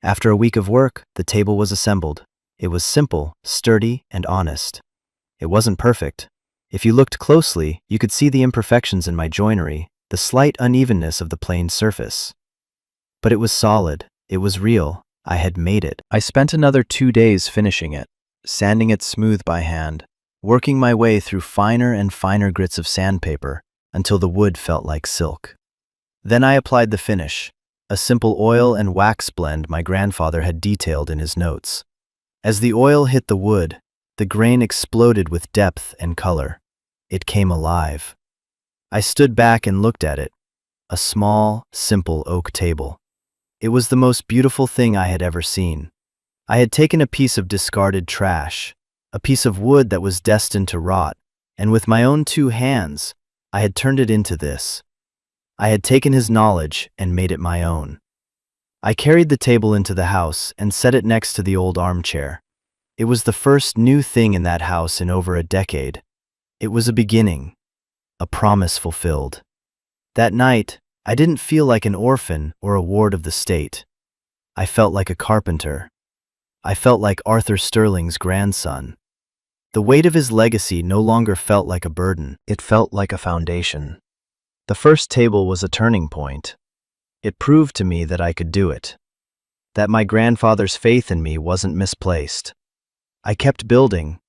After a week of work, the table was assembled. It was simple, sturdy, and honest. It wasn't perfect. If you looked closely, you could see the imperfections in my joinery, the slight unevenness of the planed surface. But it was solid. It was real. I had made it. I spent another 2 days finishing it, sanding it smooth by hand, working my way through finer and finer grits of sandpaper until the wood felt like silk. Then I applied the finish, a simple oil and wax blend my grandfather had detailed in his notes. As the oil hit the wood, the grain exploded with depth and color. It came alive. I stood back and looked at it, a small, simple oak table. It was the most beautiful thing I had ever seen. I had taken a piece of discarded trash, a piece of wood that was destined to rot, and with my own 2 hands, I had turned it into this. I had taken his knowledge and made it my own. I carried the table into the house and set it next to the old armchair. It was the first new thing in that house in over a decade. It was a beginning, a promise fulfilled. That night, I didn't feel like an orphan or a ward of the state. I felt like a carpenter. I felt like Arthur Sterling's grandson. The weight of his legacy no longer felt like a burden. It felt like a foundation. The first table was a turning point. It proved to me that I could do it, that my grandfather's faith in me wasn't misplaced. I kept building.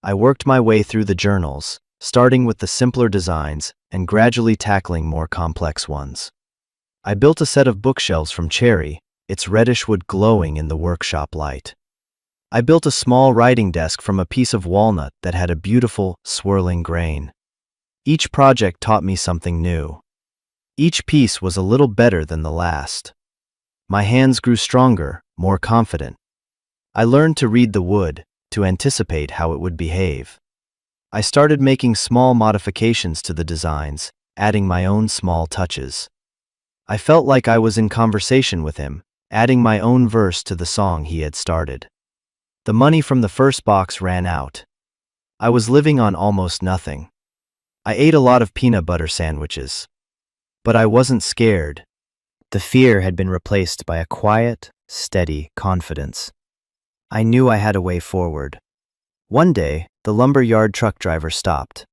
I worked my way through the journals, starting with the simpler designs and gradually tackling more complex ones. I built a set of bookshelves from cherry, its reddish wood glowing in the workshop light. I built a small writing desk from a piece of walnut that had a beautiful, swirling grain. Each project taught me something new. Each piece was a little better than the last. My hands grew stronger, more confident. I learned to read the wood, to anticipate how it would behave. I started making small modifications to the designs, adding my own small touches. I felt like I was in conversation with him, adding my own verse to the song he had started. The money from the first box ran out. I was living on almost nothing. I ate a lot of peanut butter sandwiches. But I wasn't scared. The fear had been replaced by a quiet, steady confidence. I knew I had a way forward. One day, the lumberyard truck driver stopped.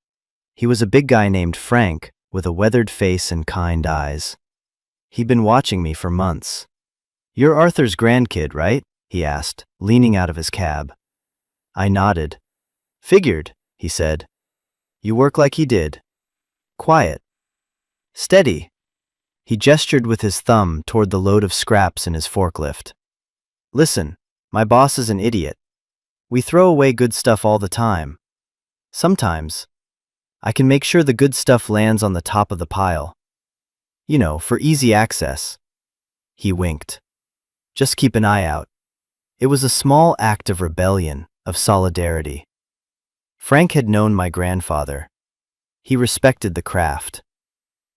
He was a big guy named Frank, with a weathered face and kind eyes. He'd been watching me for months. "You're Arthur's grandkid, right?" he asked, leaning out of his cab. I nodded. "Figured," he said. "You work like he did. Quiet. Steady." He gestured with his thumb toward the load of scraps in his forklift. "Listen, my boss is an idiot. We throw away good stuff all the time. Sometimes, I can make sure the good stuff lands on the top of the pile. You know, for easy access." He winked. "Just keep an eye out." It was a small act of rebellion, of solidarity. Frank had known my grandfather. He respected the craft.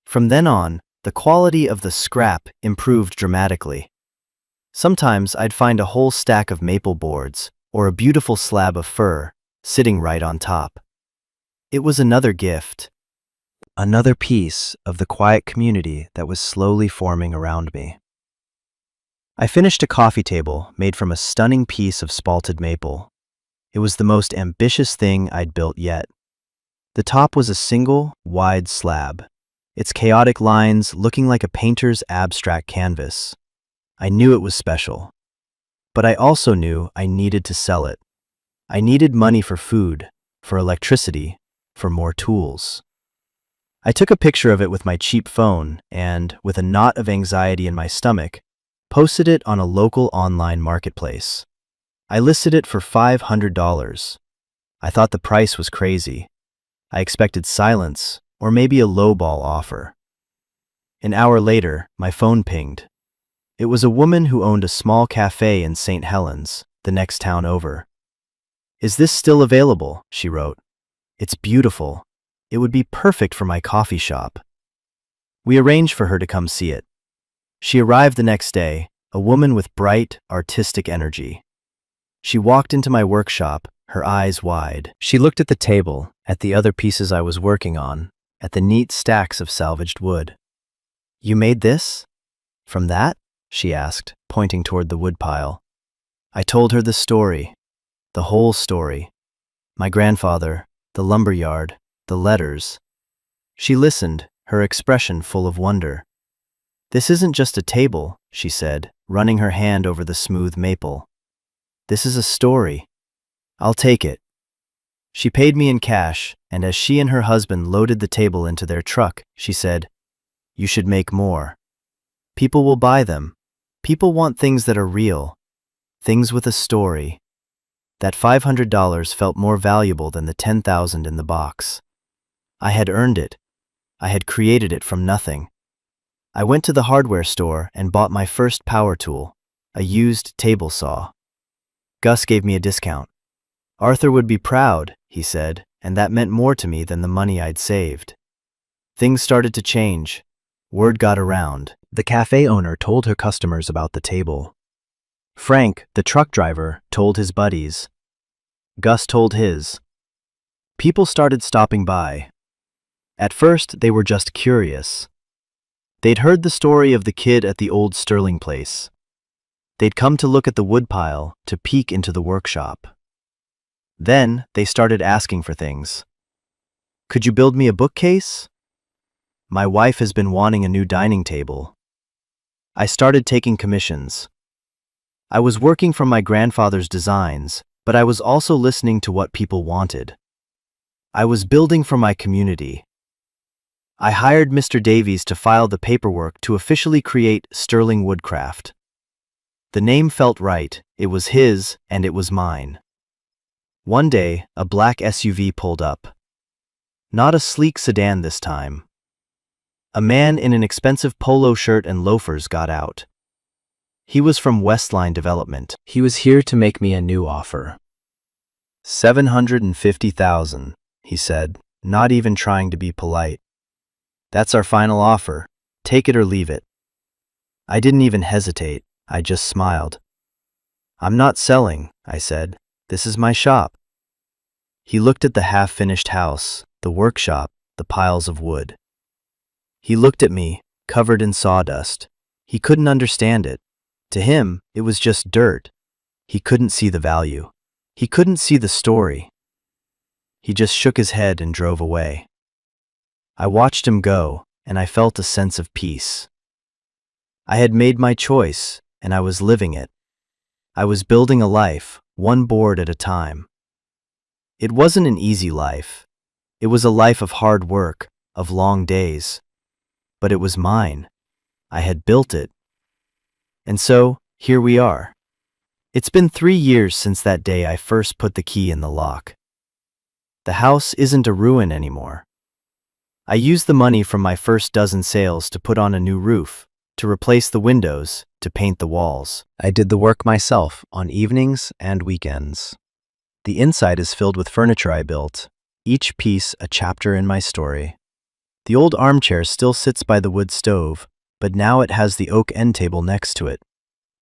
From then on, the quality of the scrap improved dramatically. Sometimes I'd find a whole stack of maple boards, or a beautiful slab of fir, sitting right on top. It was another gift. Another piece of the quiet community that was slowly forming around me. I finished a coffee table made from a stunning piece of spalted maple. It was the most ambitious thing I'd built yet. The top was a single, wide slab, its chaotic lines looking like a painter's abstract canvas. I knew it was special. But I also knew I needed to sell it. I needed money for food, for electricity, for more tools. I took a picture of it with my cheap phone and, with a knot of anxiety in my stomach, posted it on a local online marketplace. I listed it for $500. I thought the price was crazy. I expected silence, or maybe a lowball offer. An hour later, my phone pinged. It was a woman who owned a small cafe in St. Helens, the next town over. "Is this still available?" she wrote. "It's beautiful. It would be perfect for my coffee shop." We arranged for her to come see it. She arrived the next day, a woman with bright, artistic energy. She walked into my workshop, her eyes wide. She looked at the table, at the other pieces I was working on, at the neat stacks of salvaged wood. "You made this? From that?" she asked, pointing toward the woodpile. I told her the story, the whole story. My grandfather, the lumberyard, the letters. She listened, her expression full of wonder. "This isn't just a table," she said, running her hand over the smooth maple. "This is a story. I'll take it." She paid me in cash, and as she and her husband loaded the table into their truck, she said, "You should make more. People will buy them. People want things that are real, things with a story." That $500 felt more valuable than the $10,000 in the box. I had earned it. I had created it from nothing. I went to the hardware store and bought my first power tool, a used table saw. Gus gave me a discount. "Arthur would be proud," he said, and that meant more to me than the money I'd saved. Things started to change. Word got around. The cafe owner told her customers about the table. Frank, the truck driver, told his buddies. Gus told his. People started stopping by. At first, they were just curious. They'd heard the story of the kid at the old Sterling place. They'd come to look at the woodpile, to peek into the workshop. Then, they started asking for things. "Could you build me a bookcase? My wife has been wanting a new dining table." I started taking commissions. I was working from my grandfather's designs, but I was also listening to what people wanted. I was building for my community. I hired Mr. Davies to file the paperwork to officially create Sterling Woodcraft. The name felt right, it was his, and it was mine. One day, a black SUV pulled up. Not a sleek sedan this time. A man in an expensive polo shirt and loafers got out. He was from Westline Development. He was here to make me a new offer. $750,000, he said, not even trying to be polite. That's our final offer. Take it or leave it. I didn't even hesitate. I just smiled. I'm not selling, I said. This is my shop. He looked at the half-finished house, the workshop, the piles of wood. He looked at me, covered in sawdust. He couldn't understand it. To him, it was just dirt. He couldn't see the value. He couldn't see the story. He just shook his head and drove away. I watched him go, and I felt a sense of peace. I had made my choice, and I was living it. I was building a life, one board at a time. It wasn't an easy life. It was a life of hard work, of long days. But it was mine. I had built it. And so, here we are. It's been 3 years since that day I first put the key in the lock. The house isn't a ruin anymore. I used the money from my first dozen sales to put on a new roof, to replace the windows, to paint the walls. I did the work myself on evenings and weekends. The inside is filled with furniture I built, each piece a chapter in my story. The old armchair still sits by the wood stove, but now it has the oak end table next to it.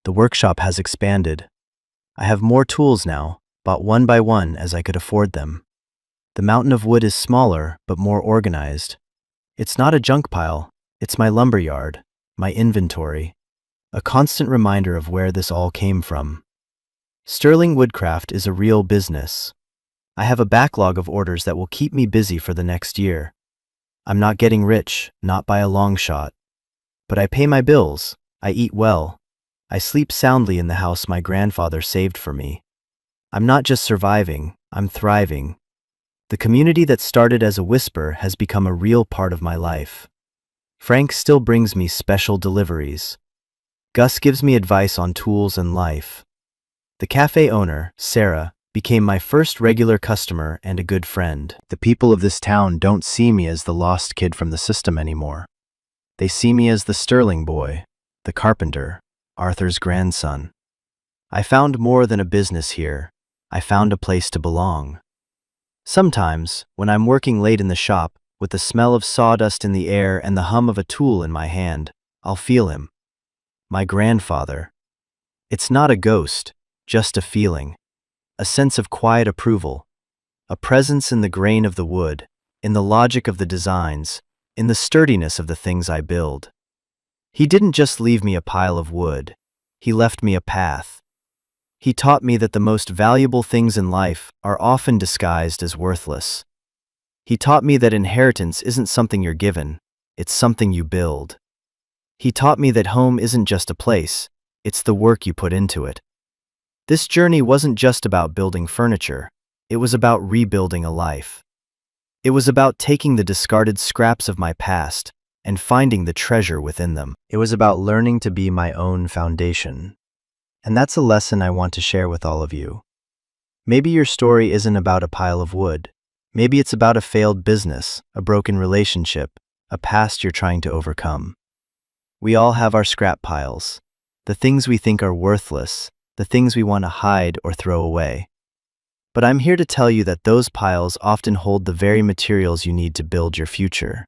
The workshop has expanded. I have more tools now, bought one by one as I could afford them. The mountain of wood is smaller, but more organized. It's not a junk pile, it's my lumber yard, my inventory, a constant reminder of where this all came from. Sterling Woodcraft is a real business. I have a backlog of orders that will keep me busy for the next year. I'm not getting rich, not by a long shot. But I pay my bills, I eat well, I sleep soundly in the house my grandfather saved for me. I'm not just surviving, I'm thriving. The community that started as a whisper has become a real part of my life. Frank still brings me special deliveries. Gus gives me advice on tools and life. The cafe owner, Sarah, became my first regular customer and a good friend. The people of this town don't see me as the lost kid from the system anymore. They see me as the Sterling boy, the carpenter, Arthur's grandson. I found more than a business here. I found a place to belong. Sometimes, when I'm working late in the shop, with the smell of sawdust in the air and the hum of a tool in my hand, I'll feel him. My grandfather. It's not a ghost, just a feeling. A sense of quiet approval. A presence in the grain of the wood, in the logic of the designs, in the sturdiness of the things I build. He didn't just leave me a pile of wood. He left me a path. He taught me that the most valuable things in life are often disguised as worthless. He taught me that inheritance isn't something you're given, it's something you build. He taught me that home isn't just a place, it's the work you put into it. This journey wasn't just about building furniture, it was about rebuilding a life. It was about taking the discarded scraps of my past and finding the treasure within them. It was about learning to be my own foundation. And that's a lesson I want to share with all of you. Maybe your story isn't about a pile of wood. Maybe it's about a failed business, a broken relationship, a past you're trying to overcome. We all have our scrap piles, the things we think are worthless, the things we want to hide or throw away. But I'm here to tell you that those piles often hold the very materials you need to build your future.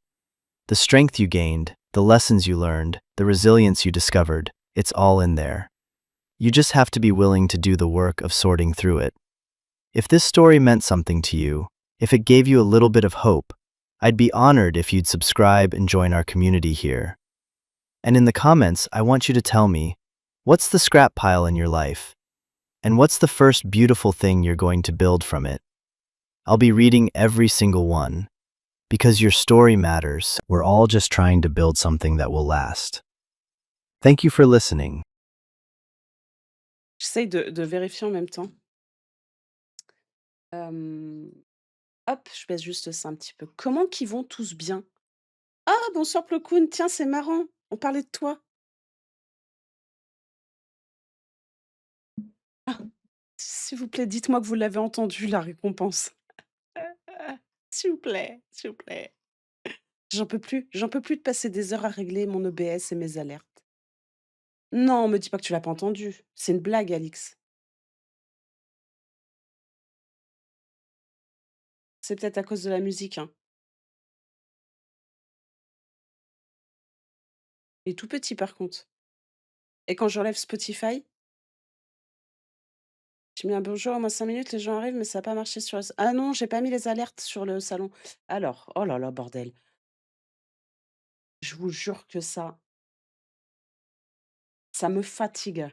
The strength you gained, the lessons you learned, the resilience you discovered, it's all in there. You just have to be willing to do the work of sorting through it. If this story meant something to you, if it gave you a little bit of hope, I'd be honored if you'd subscribe and join our community here. And in the comments, I want you to tell me, what's the scrap pile in your life? And what's the first beautiful thing you're going to build from it? I'll be reading every single one. Because your story matters. We're all just trying to build something that will last. Thank you for listening. J'essaye de vérifier en même temps. Hem, hop, je baisse juste ça un petit peu. Comment qu'ils vont tous bien? Ah, bonsoir Plocoun, tiens, c'est marrant, on parlait de toi. Ah, s'il vous plaît, dites-moi que vous l'avez entendu, la récompense. S'il vous plaît, s'il vous plaît. J'en peux plus de passer des heures à régler mon OBS et mes alertes. Non, me dis pas que tu l'as pas entendu. C'est une blague, Alix. C'est peut-être à cause de la musique, hein. Il est tout petit par contre et quand j'enlève Spotify, je mets un bonjour, moi 5 minutes, les gens arrivent, mais ça a pas marché sur le s ah non, j'ai pas mis les alertes sur le salon. Alors, oh là là, bordel. Je vous jure que ça me fatigue.